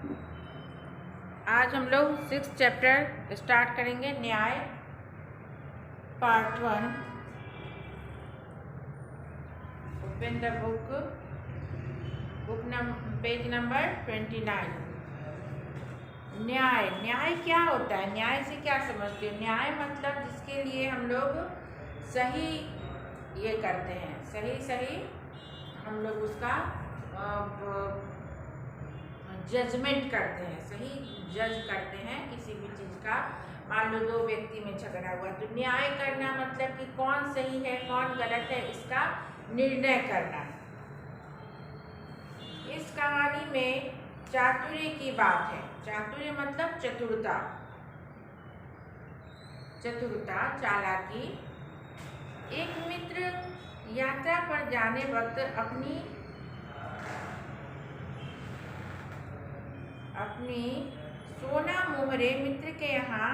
आज हम लोग 6th चैप्टर स्टार्ट करेंगे, न्याय part 1। Open the book page number 29। न्याय न्याय क्या होता है? न्याय से क्या समझते हो? न्याय मतलब जिसके लिए हम लोग सही ये करते हैं, सही हम लोग उसका जजमेंट करते हैं, सही जज करते हैं किसी भी चीज़ का। मान लो दो व्यक्ति में झगड़ा हुआ तो न्याय करना मतलब कि कौन सही है कौन गलत है इसका निर्णय करना। इस कहानी में चातुर्य की बात है। चातुर्य मतलब चतुरता, चालाकी। एक मित्र यात्रा पर जाने वक्त अपनी सोना मोहरे मित्र के यहाँ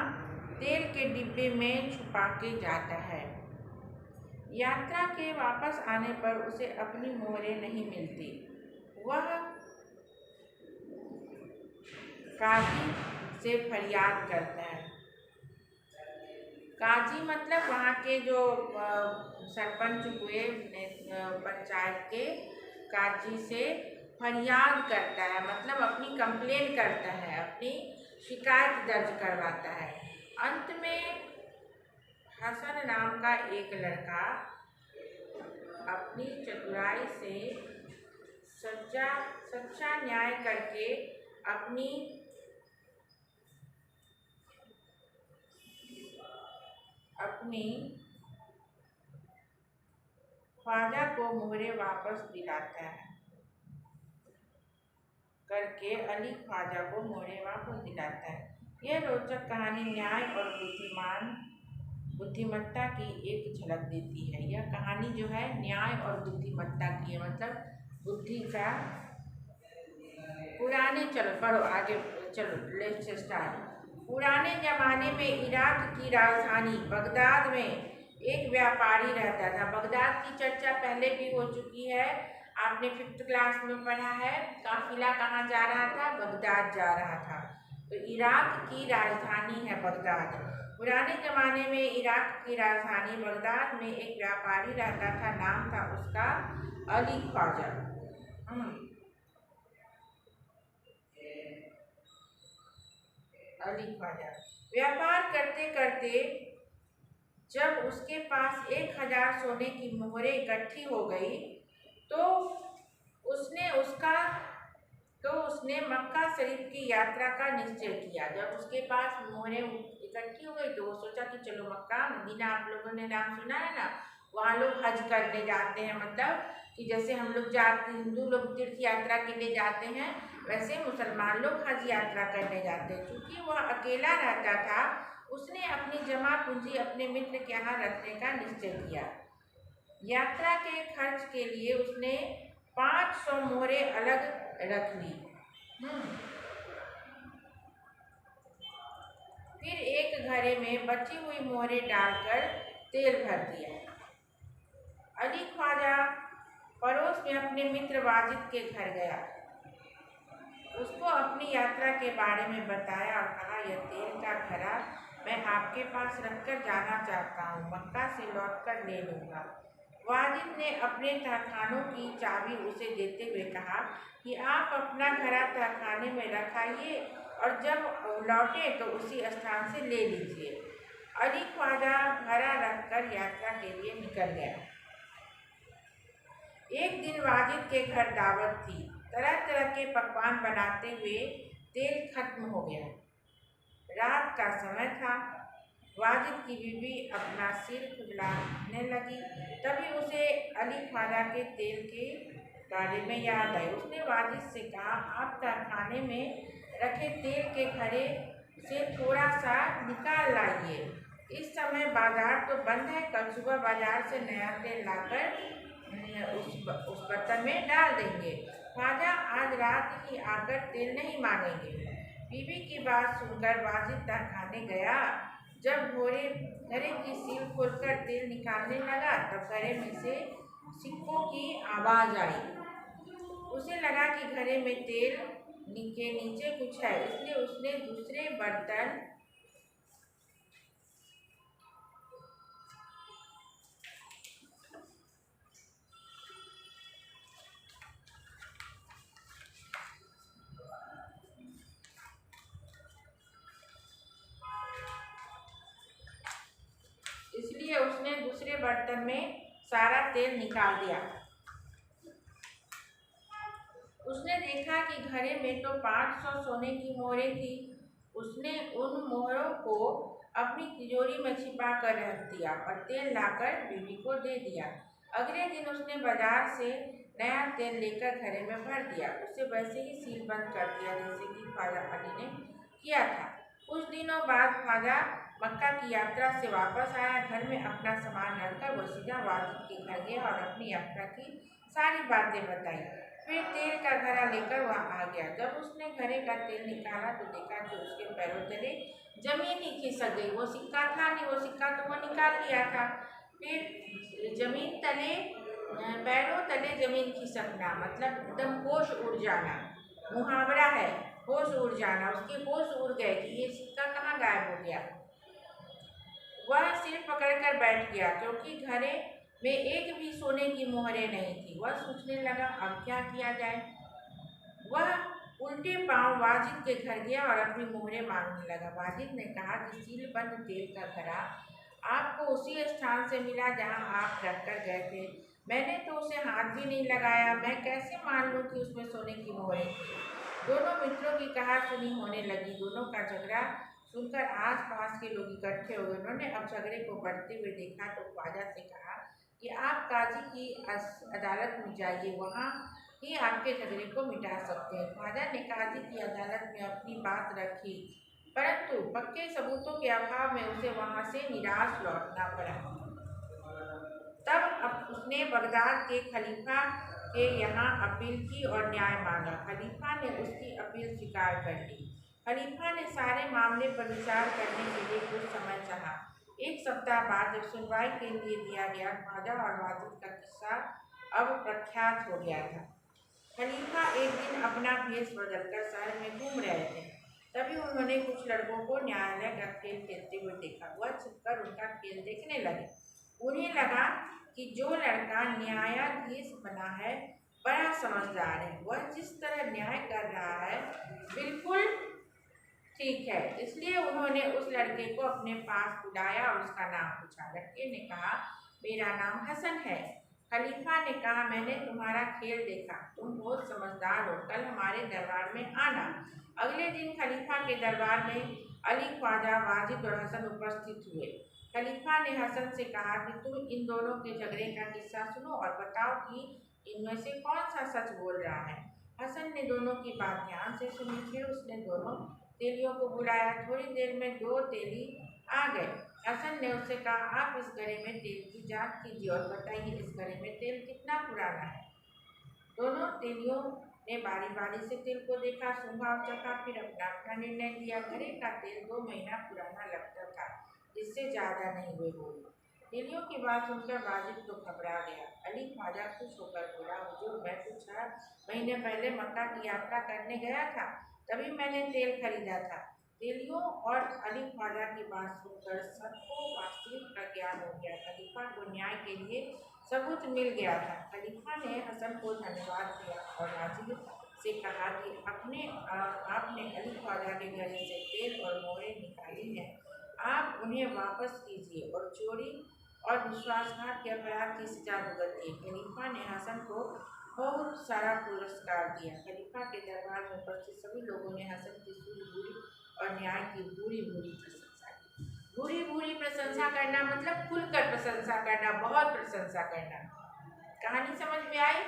तेल के डिब्बे में छुपा के जाता है। यात्रा के वापस आने पर उसे अपनी मोहरे नहीं मिलती। वह काजी से फरियाद करता है। काजी मतलब वहाँ के जो सरपंच हुए पंचायत के, काजी से फरियाद करता है मतलब अपनी कंप्लेन करता है, अपनी शिकायत दर्ज करवाता है। अंत में हसन नाम का एक लड़का अपनी चतुराई से सच्चा न्याय करके अपनी ख्वाजा को मोहरे वापस दिलाता है, अली ख्वाजा को मोहरे वापस दिलाता है। यह रोचक कहानी न्याय और बुद्धिमत्ता की एक झलक देती है। यह कहानी जो है न्याय और बुद्धिमत्ता की है, मतलब बुद्धि का। Let's start. पुराने जमाने में इराक की राजधानी बगदाद में एक व्यापारी रहता था। बगदाद की चर्चा पहले भी हो चुकी है, आपने 5th क्लास में पढ़ा है। काफिला कहाँ जा रहा था? बगदाद जा रहा था। तो इराक की राजधानी है बगदाद। पुराने जमाने में इराक की राजधानी बगदाद में एक व्यापारी रहता था, नाम था उसका अली ख्वाजा। अली ख्वाजा व्यापार करते करते जब उसके पास 1000 सोने की मोहरें इकट्ठी हो गई तो उसने मक्का शरीफ की यात्रा का निश्चय किया। जब उसके पास मोहरें इकट्ठी हो गई तो वो सोचा कि चलो मक्का, मदीना, आप लोगों ने नाम सुना है ना, वहाँ लोग हज करने जाते हैं। मतलब कि जैसे हम लोग हिंदू लोग तीर्थ यात्रा के लिए जाते हैं, वैसे मुसलमान लोग हज यात्रा करने जाते हैं। क्योंकि वह अकेला रहता था, उसने अपनी जमा पूंजी अपने मित्र के यहाँ रखने का निश्चय किया। यात्रा के खर्च के लिए उसने 500 मोहरें अलग रख ली। फिर एक घड़े में बची हुई मोहरें डालकर तेल भर दिया। अली ख्वाजा पड़ोस में अपने मित्र वाजिद के घर गया, उसको अपनी यात्रा के बारे में बताया और कहा, यह तेल का घड़ा मैं आपके पास रखकर जाना चाहता हूँ, मक्का से लौटकर ले लूँगा। वाजिद ने अपने तहखानों की चाबी उसे देते हुए कहा कि आप अपना घड़ा तहखाने में रखाइए और जब लौटे तो उसी स्थान से ले लीजिए। अली ख्वाजा घड़ा रखकर यात्रा के लिए निकल गया। एक दिन वाजिद के घर दावत थी। तरह तरह के पकवान बनाते हुए तेल खत्म हो गया। रात का समय था। वाजिद की बीवी अपना सिर खुजलाने लगी। तभी उसे अली ख्वाजा के तेल के बारे में याद आई। उसने वाजिद से कहा, आप तहखाने में रखे तेल के घड़े से थोड़ा सा निकाल लाइए। इस समय बाजार तो बंद है, कल सुबह बाजार से नया तेल लाकर उस बर्तन में डाल देंगे। ख्वाजा आज रात ही आकर तेल नहीं मांगेंगे। बीवी की बात सुनकर वाजिद तहखाने गया। जब घड़े की सील खोलकर तेल निकालने लगा तब घड़े में से सिक्कों की आवाज़ आई। उसे लगा कि घड़े में तेल के नीचे कुछ है, इसलिए उसने दूसरे बर्तन में सारा तेल निकाल दिया। उसने देखा कि घड़े में तो 500 सोने की मोहरें थी। उसने उन मोहरों को अपनी तिजोरी में छिपा कर रख दिया और तेल लाकर बीवी को दे दिया। अगले दिन उसने बाजार से नया तेल लेकर घड़े में भर दिया। उसे वैसे ही सील बंद कर दिया जैसे कि ख्वाजा अली ने किया था। कुछ दिनों बाद ख्वाजा मक्का की यात्रा से वापस आया। घर में अपना सामान रखकर वो सीधा वाजिद के घर गया और अपनी यात्रा की सारी बातें बताई। फिर तेल का घड़ा लेकर वहाँ आ गया। जब उसने घड़े का तेल निकाला तो देखा कि उसके पैरों तले जमीन ही खिसक गई। वो सिक्का था नहीं, वो सिक्का तो वो निकाल लिया था। फिर जमीन तले पैरों तले जमीन खिसकना मतलब एकदम होश उड़ जाना, मुहावरा है होश उड़ जाना। उसके होश उड़ गए कि ये सिक्का कहाँ गायब हो गया। वह सिर पकड़कर बैठ गया क्योंकि घड़े में एक भी सोने की मोहरें नहीं थी। वह सोचने लगा अब क्या किया जाए। वह उल्टे पांव वाजिद के घर गया और अपनी मोहरें मांगने लगा। वाजिद ने कहा कि सील बंद तेल का घड़ा आपको उसी स्थान से मिला जहां आप रखकर गए थे। मैंने तो उसे हाथ भी नहीं लगाया, मैं कैसे मान लूं कि उसमें सोने की मोहरें थी। दोनों मित्रों की कहासुनी होने लगी। दोनों का झगड़ा सुनकर आसपास के लोग इकट्ठे हो गए। उन्होंने अब झगड़े को बढ़ते हुए देखा तो ख्वाजा से कहा कि आप काजी की अदालत में जाइए, वहाँ ही आपके झगड़े को मिटा सकते हैं। ख्वाजा ने काजी की अदालत में अपनी बात रखी, परंतु पक्के सबूतों के अभाव में उसे वहाँ से निराश लौटना पड़ा। तब अब उसने बगदाद के खलीफा के यहाँ अपील की और न्याय मांगा। खलीफा ने उसकी अपील स्वीकार कर ली। खलीफा ने सारे मामले पर विचार करने के लिए कुछ समय चाहा। एक सप्ताह बाद जब सुनवाई के लिए दिया गया, ख्वाजा और वाजिद का किस्सा अब प्रख्यात हो गया था। खलीफा एक दिन अपना भेष बदलकर शहर में घूम रहे थे। तभी उन्होंने कुछ लड़कों को न्यायालय का खेल खेलते हुए देखा। वह छिपकर उनका खेल देखने लगे। उन्हें लगा कि जो लड़का न्यायाधीश बना है बड़ा समझदार है। वह जिस तरह न्याय कर रहा है बिल्कुल ठीक है। इसलिए उन्होंने उस लड़के को अपने पास बुलाया और उसका नाम पूछा। लड़के ने कहा मेरा नाम हसन है। खलीफा ने कहा मैंने तुम्हारा खेल देखा, तुम बहुत समझदार हो, कल हमारे दरबार में आना। अगले दिन खलीफा के दरबार में अली, ख्वाजा, वाजिद और हसन उपस्थित हुए। खलीफा ने हसन से कहा कि तुम इन दोनों के झगड़े का किस्सा सुनो और बताओ कि इनमें से कौन सा सच बोल रहा है। हसन ने दोनों की बात ध्यान से सुनी। फिर उसने दोनों तेलियों को बुलाया। थोड़ी देर में दो तेली आ गए। हसन ने उससे कहा आप इस घड़े में तेल की जांच कीजिए और बताइए इस घड़े में तेल कितना पुराना है। दोनों तेलियों ने बारी बारी से तेल को देखा, सूंघा और चखा, फिर अपना अपना निर्णय लिया। घड़े का तेल 2 महीना पुराना लगता था, इससे ज्यादा नहीं हुए बोली। तेलियों की बात सुनकर वाजिद तो घबरा गया। अली, ख्वाजा खुश होकर बोला हुजूर मैं तो 6 महीने पहले मक्का की यात्रा करने गया था, तभी मैंने तेल खरीदा था। तेलियों और अली, ख्वाजा की बात सुनकर सबको वास्तविक का ज्ञान हो गया। खलीफा को न्याय के लिए सबूत मिल गया था। खलीफा ने हसन को धन्यवाद दिया और वाजिद से कहा कि आपने अली, ख्वाजा के घड़े से तेल और मोहरें निकाली हैं, आप उन्हें वापस कीजिए और चोरी और विश्वासघात के अपराध की सजा भुगतिए। खलीफा ने हसन को बहुत सारा पुरस्कार दिया। खलीफा के दरबार में उपस्थित सभी लोगों ने हसन की सूझबूझ और न्याय की भूरी भूरी प्रशंसा की। भूरी भूरी प्रशंसा करना मतलब खुलकर प्रशंसा करना, बहुत प्रशंसा करना। कहानी समझ में आई?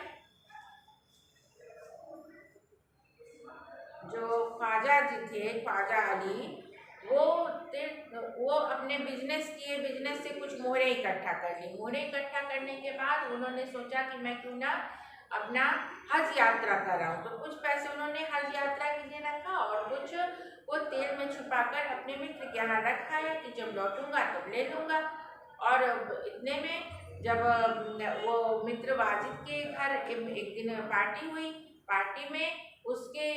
जो ख्वाजा जी थे, ख्वाजा अली, वो अपने बिजनेस किए, बिजनेस से कुछ मोहरें इकट्ठा कर ली। मोहरें इकट्ठा करने के बाद उन्होंने सोचा कि मैं क्यों ना अपना हज यात्रा कर रहा हूँ, तो कुछ पैसे उन्होंने हज यात्रा के लिए रखा और कुछ वो तेल में छुपाकर अपने मित्र के यहाँ रखा है कि जब लौटूंगा तब ले लूँगा। और इतने में जब वो मित्र वाजिद के घर एक दिन पार्टी हुई। पार्टी में उसके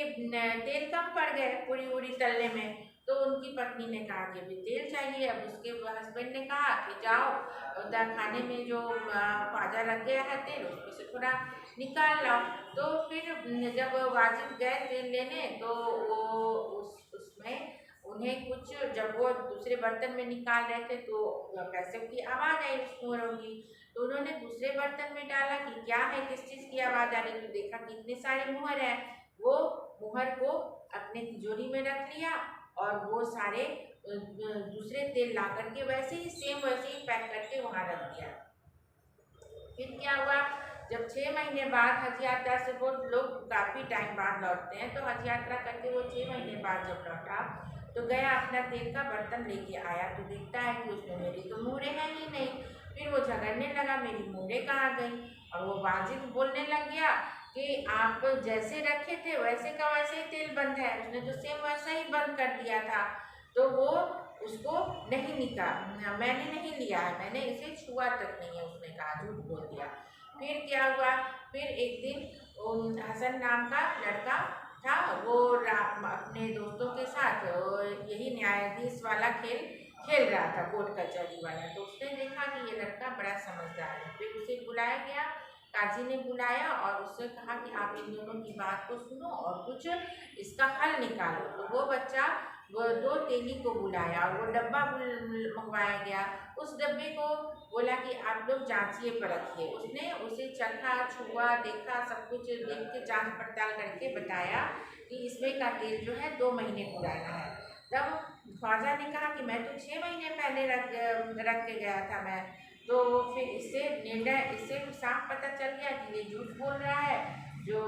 तेल कम पड़ गए पूरी पूरी तलने में। तो उनकी पत्नी ने कहा कि अभी तेल चाहिए। अब उसके हस्बैंड ने कहा कि जाओ उधर खाने में जो ख्वाजा रख गया है तेल उसमें से थोड़ा निकाल लाओ। तो फिर जब वाजिद गए तेल लेने तो वो उसमें उन्हें कुछ, जब वो दूसरे बर्तन में निकाल रहे थे तो पैसे की आवाज़ आई उस मोहरों की। तो उन्होंने दूसरे बर्तन में डाला कि क्या है, किस चीज़ की आवाज़ आ रही। तो देखा कि इतने सारे मुहर हैं। वो मुहर को अपने तिजोरी में रख लिया और वो सारे दूसरे तेल ला करके वैसे ही सेम वैसे ही पैक करके वहाँ रख दिया। फिर क्या हुआ, जब 6 महीने बाद हज यात्रा से वो लोग काफ़ी टाइम बाद लौटते हैं, तो हज यात्रा करके वो 6 महीने बाद जब लौटा तो गया अपना तेल का बर्तन लेके आया तो देखता है कि उसमें मेरी तो मोहरें हैं ही नहीं। फिर वो झगड़ने लगा मेरी मोहरें कहाँ गई। और वो वाजिद बोलने लग गया कि आप जैसे रखे थे वैसे का वैसे ही तेल बंद है, उसने तो सेम वैसा ही बंद कर दिया था। तो वो उसको नहीं निकाल, मैंने नहीं लिया है, मैंने इसे छुआ तक नहीं है, उसने कहा, झूठ बोल दिया। फिर क्या हुआ, फिर एक दिन हसन नाम का लड़का था, वो अपने दोस्तों के साथ यही न्यायाधीश वाला खेल खेल रहा था, कोर्ट कचहरी वाला। तो उसने देखा कि ये लड़का बड़ा समझदार है। फिर उसे बुलाया गया, काजी ने बुलाया और उससे कहा कि आप इन दोनों की बात को सुनो और कुछ इसका हल निकालो। तो वो बच्चा वो 2 तेली को बुलाया और वो डब्बा मंगवाया गया। उस डब्बे को बोला कि आप लोग जांचिए परखिए। उसने उसे चखा, छुआ, देखा, सब कुछ देख के जांच पड़ताल करके बताया कि इसमें का तेल जो है 2 महीने पुराना है। तब ख्वाजा ने कहा कि मैं तो 6 महीने पहले रख के गया था मैं। तो फिर इससे निर्णय, इससे साफ पता चल गया कि ये झूठ बोल रहा है जो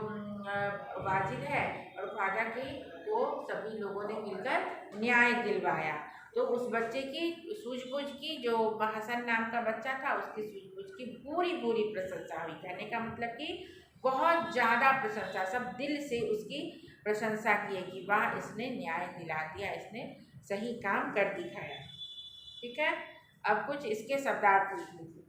वाजिद है। और ख्वाजा की को सभी लोगों ने मिलकर न्याय दिलवाया। तो उस बच्चे की सूझबूझ की, जो हसन नाम का बच्चा था उसकी सूझबूझ की पूरी पूरी प्रशंसा हुई। कहने का मतलब कि बहुत ज़्यादा प्रशंसा, सब दिल से उसकी प्रशंसा किए कि वाह, इसने न्याय दिला दिया, इसने सही काम कर दिखाया। ठीक है, अब कुछ इसके शब्दार्थ लिख लीजिए।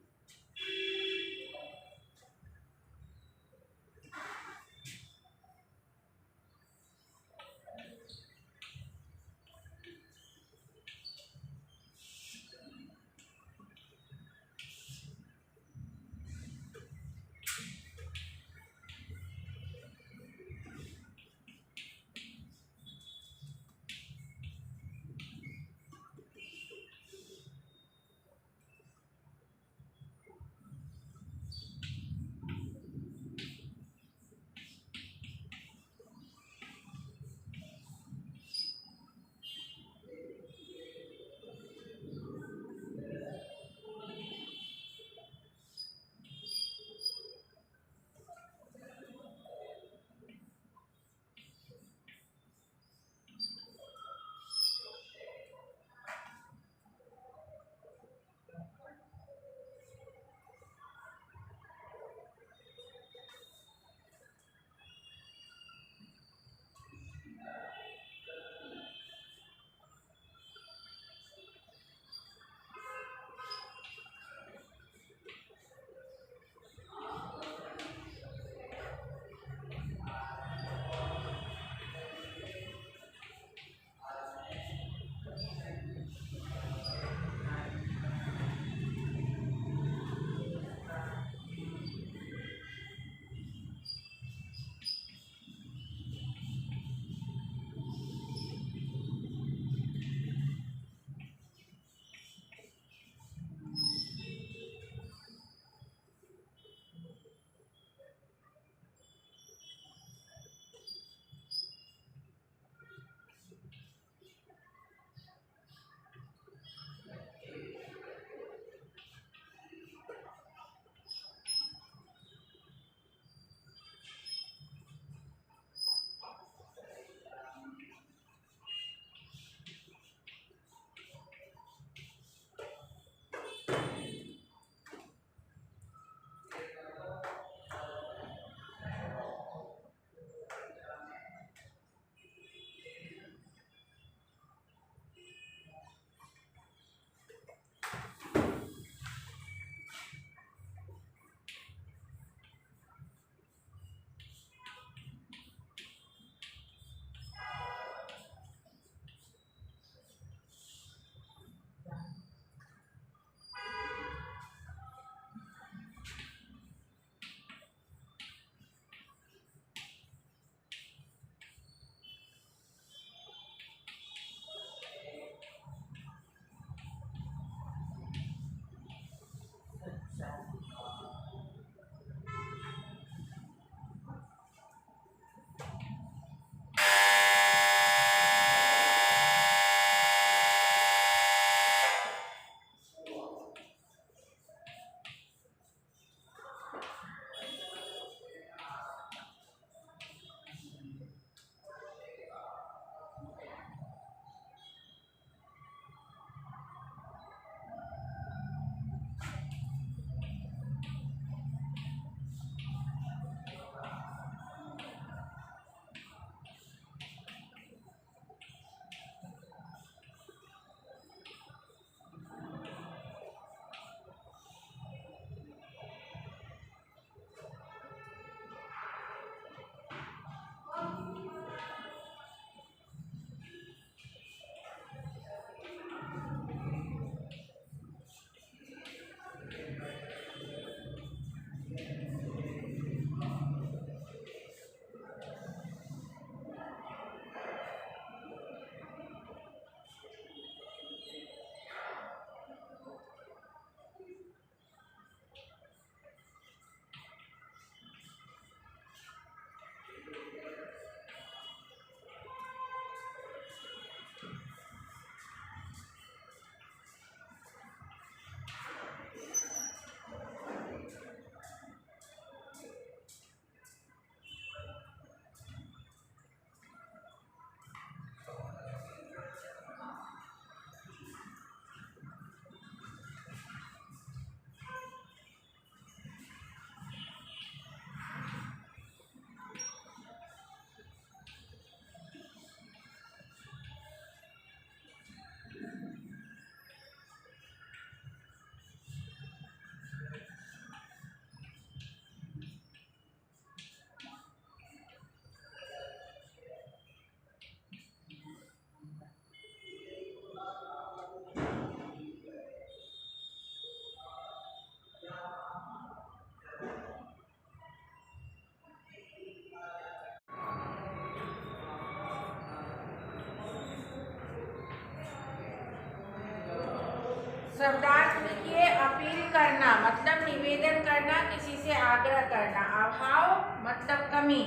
शब्दार्थ लिखिए। अपील करना मतलब निवेदन करना, किसी से आग्रह करना। अभाव मतलब कमी।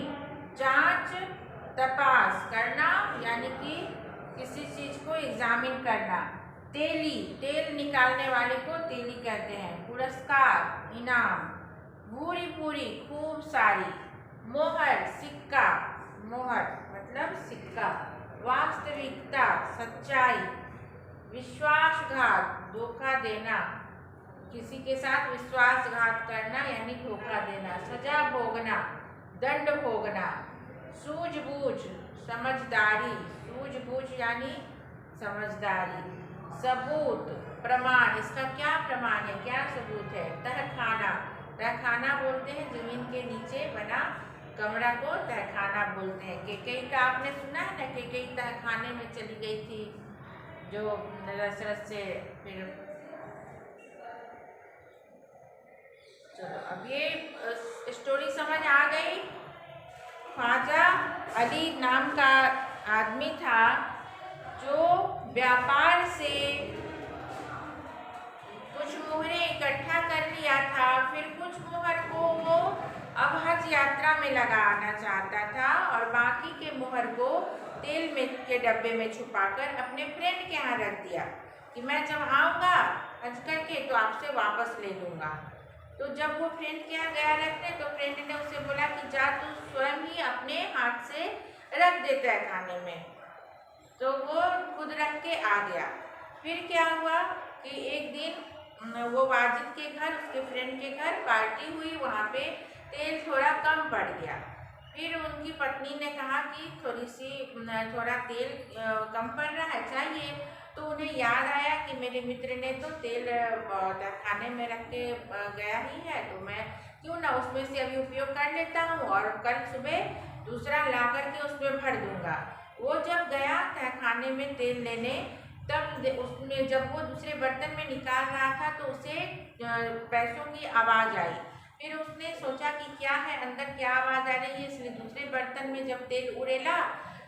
जांच तपास करना यानी कि किसी चीज को एग्जामिन करना। तेली, तेल निकालने वाले को तेली कहते हैं। पुरस्कार इनाम। भूरी पूरी खूब सारी। मोहर सिक्का, मोहर मतलब सिक्का। वास्तविकता सच्चाई। विश्वासघात धोखा देना, किसी के साथ विश्वासघात करना यानी धोखा देना। सजा भोगना, दंड भोगना। सूझबूझ समझदारी, सूझबूझ यानी समझदारी। सबूत प्रमाण, इसका क्या प्रमाण है, क्या सबूत है। तहखाना, तहखाना बोलते हैं जमीन के नीचे बना कमरा को तहखाना बोलते हैं। केकई का आपने सुना है ना, केकई तहखाने में चली गई थी जो दशरथ से। फिर चलो अब ये स्टोरी समझ आ गई। ख्वाजा अली नाम का आदमी था जो व्यापार से कुछ मोहरें इकट्ठा कर लिया था। फिर कुछ मोहर को वो अब हज यात्रा में लगाना चाहता था और बाकी के मोहर को तेल में के डब्बे में छुपाकर अपने फ्रेंड के यहाँ रख दिया कि मैं जब आऊँगा हज करके तो आपसे वापस ले लूँगा। तो जब वो फ्रेंड के यहाँ गया रखने तो फ्रेंड ने उसे बोला कि जा तू स्वयं ही अपने हाथ से रख देता है खाने में। तो वो खुद रख के आ गया। फिर क्या हुआ कि एक दिन वो वाजिद के घर, उसके फ्रेंड के घर पार्टी हुई, वहाँ पे तेल थोड़ा कम पड़ गया। फिर उनकी पत्नी ने कहा कि थोड़ा तेल कम पड़ रहा है, चाहिए। तो उन्हें याद आया कि मेरे मित्र ने तो तेल खाने में रख के गया ही है, तो मैं क्यों ना उसमें से अभी उपयोग कर लेता हूँ और कल सुबह दूसरा ला करके उसमें भर दूंगा। वो जब गया तहखाने में तेल लेने, तब उसमें जब वो दूसरे बर्तन में निकाल रहा था तो उसे पैसों की आवाज़ आई। फिर उसने सोचा कि क्या है, अंदर क्या आवाज़ आ रही है, इसलिए दूसरे बर्तन में जब तेल उड़ेला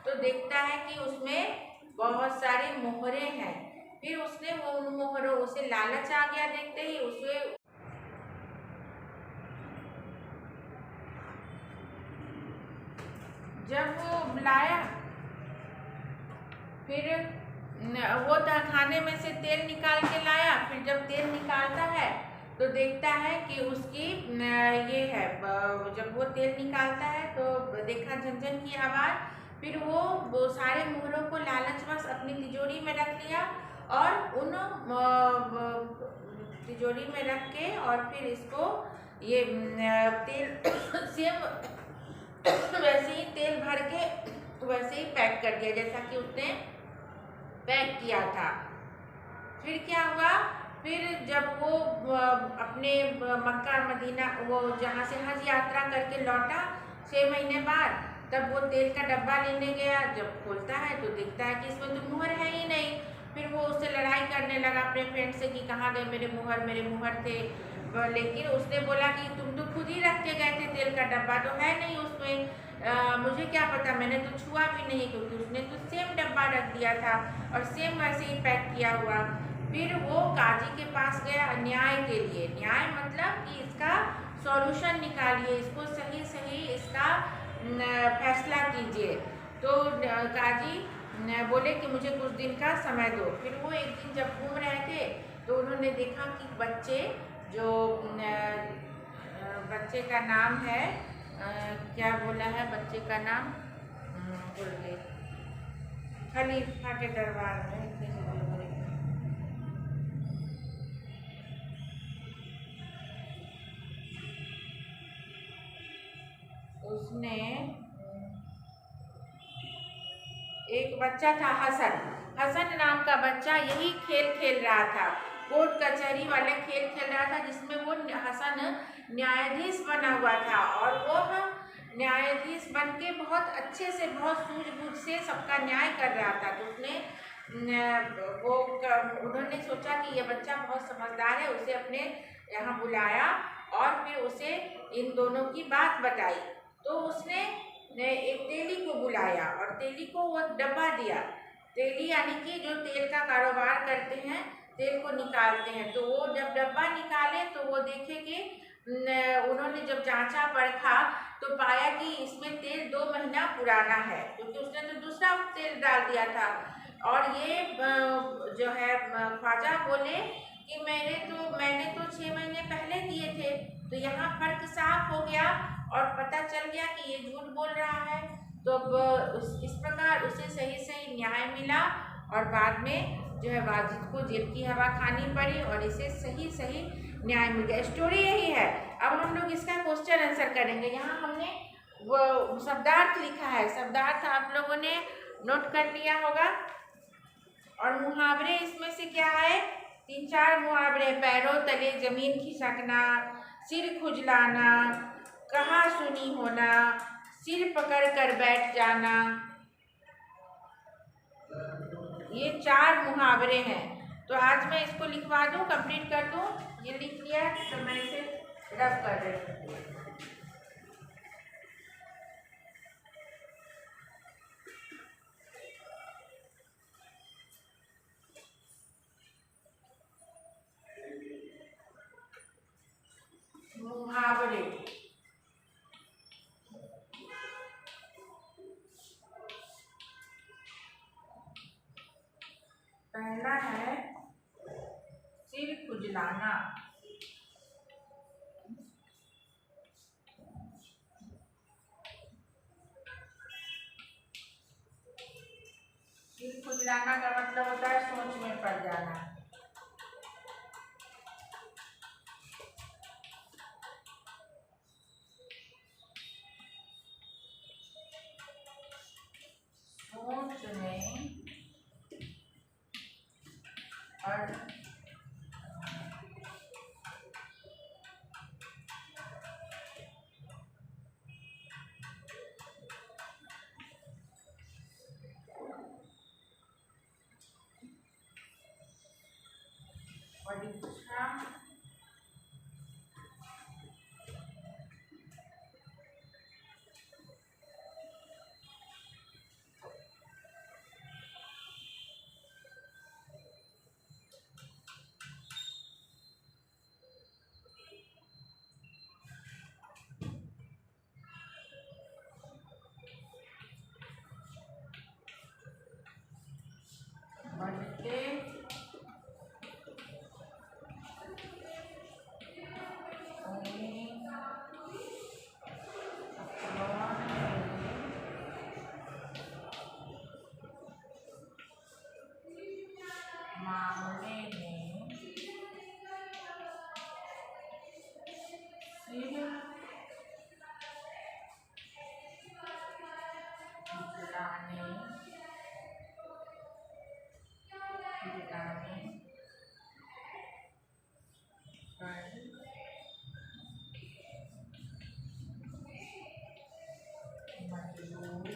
तो देखता है कि उसमें बहुत सारी मोहरें हैं। फिर उसने वो उन मोहरों, उसे लालच आ गया, देखते ही उसे जब वो लाया, फिर वो खाने में से तेल निकाल के लाया। फिर जब तेल निकालता है तो देखता है कि उसकी ये है, जब वो तेल निकालता है तो देखा झनझन की आवाज़। फिर वो सारे मोहरों को लालचवश अपनी तिजोरी में रख लिया और उन तिजोरी में रख के और फिर इसको ये तेल सेम वैसे ही तेल भर के वैसे ही पैक कर दिया जैसा कि उसने पैक किया था। फिर क्या हुआ, फिर जब वो अपने मक्का मदीना वो जहाँ से हज यात्रा करके लौटा 6 महीने बाद, तब वो तेल का डब्बा लेने गया। जब खोलता है तो देखता है कि इसमें तो मुहर है ही नहीं। फिर वो उससे लड़ाई करने लगा अपने फ्रेंड से कि कहाँ गए मेरे मुहर थे। लेकिन उसने बोला कि तुम तो खुद ही रख के गए थे, तेल का डब्बा तो है नहीं उसमें। मुझे क्या पता, मैंने तो छुआ भी नहीं, क्योंकि उसने तो सेम डब्बा रख दिया था और सेम वैसे ही पैक किया हुआ। फिर वो काजी के पास गया न्याय के लिए। न्याय मतलब कि इसका सॉल्यूशन निकालिए, इसको सही सही इसका फैसला कीजिए। तो काजी बोले कि मुझे कुछ दिन का समय दो। फिर वो एक दिन जब घूम रहे थे तो उन्होंने देखा कि बच्चे का नाम है, क्या बोला है बच्चे का नाम, भूल गई। खलीफा के दरबार में उसने एक बच्चा था हसन नाम का बच्चा, यही खेल खेल रहा था, कोर्ट कचहरी वाले खेल खेल रहा था, जिसमें वो हसन न्यायाधीश बना हुआ था। और वो न्यायाधीश बन के बहुत अच्छे से, बहुत सूझबूझ से सबका न्याय कर रहा था। तो उन्होंने सोचा कि ये बच्चा बहुत समझदार है, उसे अपने यहाँ बुलाया और फिर उसे इन दोनों की बात बताई। तो उसने एक तेली को बुलाया और तेली को वो डब्बा दिया। तेली यानी कि जो तेल का कारोबार करते हैं तेल को निकालते हैं। तो वो जब डब्बा निकाले तो वो देखे कि उन्होंने जब जांचा परखा तो पाया कि इसमें तेल 2 महीना पुराना है, क्योंकि उसने तो दूसरा तेल डाल दिया था। और ये जो है ख्वाजा बोले कि मैंने तो 6 महीने पहले दिए थे। तो यहाँ फर्क साफ हो गया और पता चल गया कि ये झूठ बोल रहा है। तो अब इस प्रकार उसे सही सही न्याय मिला और बाद में जो है वाजिद को जेल की हवा खानी पड़ी और इसे सही सही न्याय मिल गया। स्टोरी यही है। अब हम लोग इसका क्वेश्चन आंसर करेंगे। यहाँ हमने वो शब्दार्थ लिखा है, शब्दार्थ आप लोगों ने नोट कर लिया होगा। और मुहावरे इसमें से क्या है, 3-4 मुहावरे। पैरों तले जमीन खिसकना, सिर खुजलाना, कहा सुनी होना, सिर पकड़ कर बैठ जाना, ये 4 मुहावरे हैं। तो आज मैं इसको लिखवा दूं, कंप्लीट कर दूं। ये लिख लिया तो मैं इसे रब कर रही हूँ। मुहावरे, पहला है सिर खुजलाना। सिर खुजलाना का मतलब होता है सोच में पड़ जाना। सोच में पड़ परीक्षा बढ़ते मामले में सिर खुजलाने पर मजबूर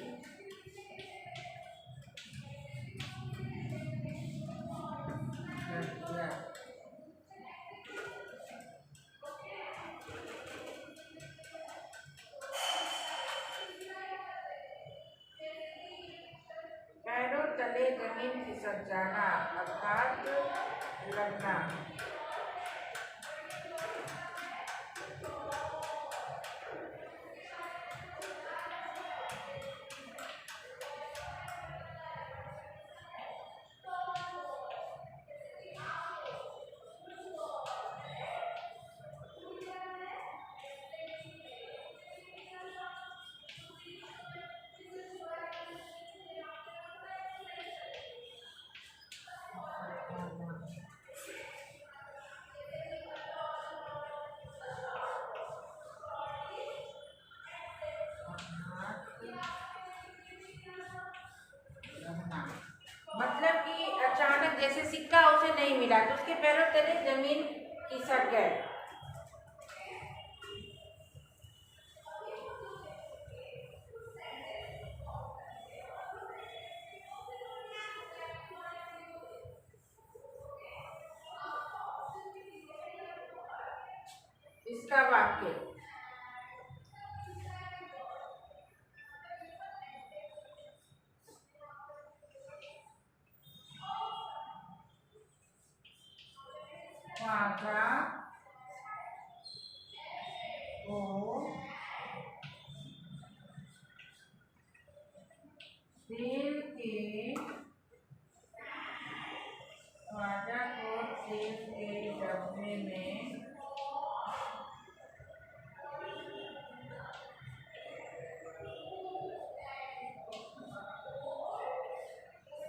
कर दिया। पैरों तले जमीन खिसक जाना अर्थात लगना। मतलब कि अचानक जैसे सिक्का उसे नहीं मिला तो उसके पैरों तले जमीन खिसक गए। इसका वाक्य ख्वाजा को तेल के डब्बे में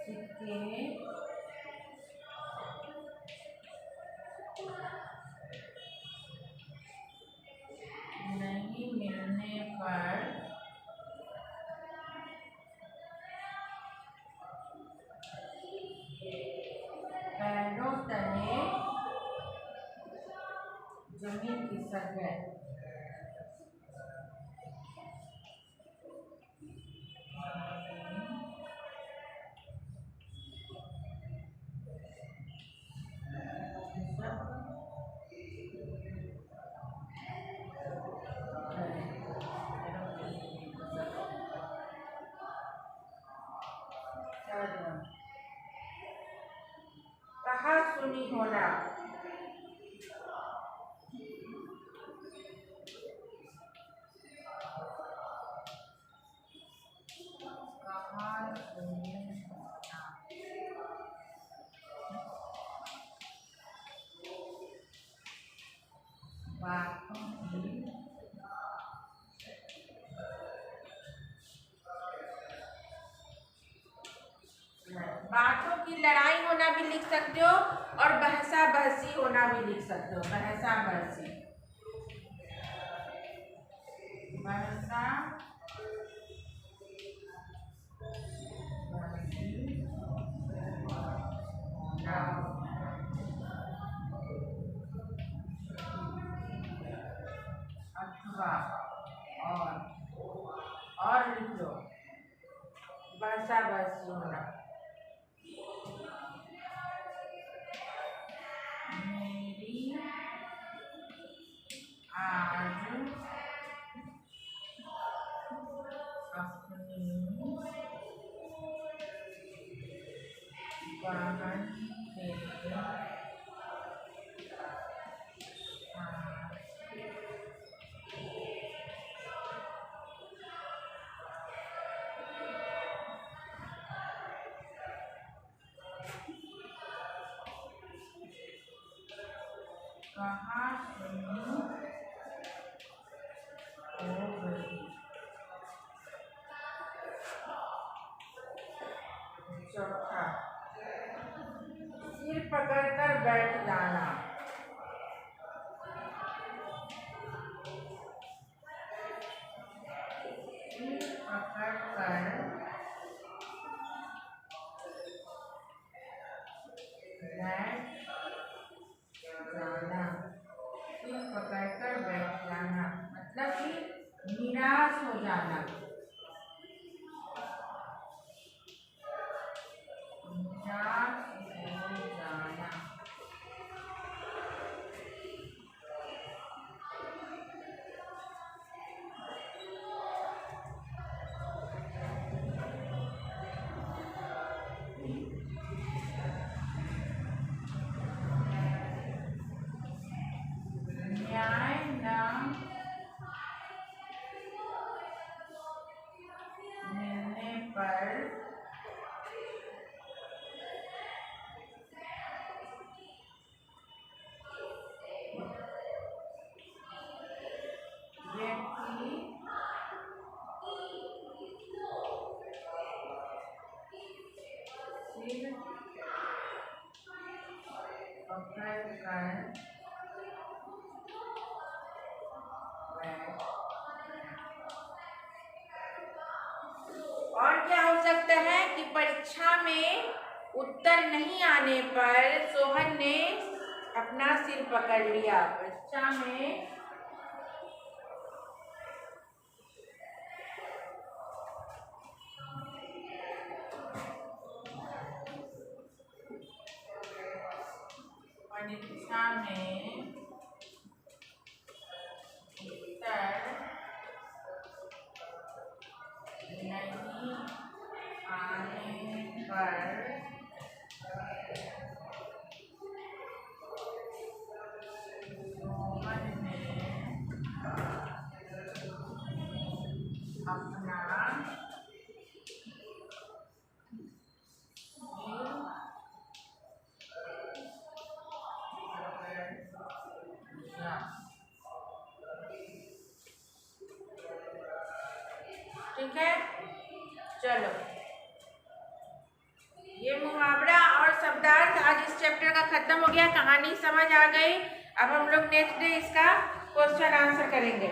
सिक्के नहीं मिलने पर पैरों तले जमीन खिसक गए। कहा सुनी होना, कहा सुनी होना, बातों की लड़ाई होना भी लिख सकते हो और बहसा बहसी होना भी लिख सकते हो। बहसा बहसी, बहसा बहसी होना, अथवा और लिख लो बहसा बहसी होना। मेरी आज अपनी बहन के कहा सुनी हो गई। चौथा, सिर पकड़कर बैठ जाना। सिर पकड़कर बैठ जाना। सिर पकड़कर बैठ जाना मतलब कि निराश हो जाना। निराश हो जाना। न्याय न मिलने पर व्यक्ति सिर पकड़कर और क्या हो सकता है कि परीक्षा में उत्तर नहीं आने पर सोहन ने अपना सिर पकड़ लिया। परीक्षा में उत्तर नहीं आने पर ठीक है, चलो ये मुहावरा और शब्दार्थ आज इस चैप्टर का खत्म हो गया। कहानी समझ आ गई। अब हम लोग नेक्स्ट डे इसका क्वेश्चन आंसर करेंगे।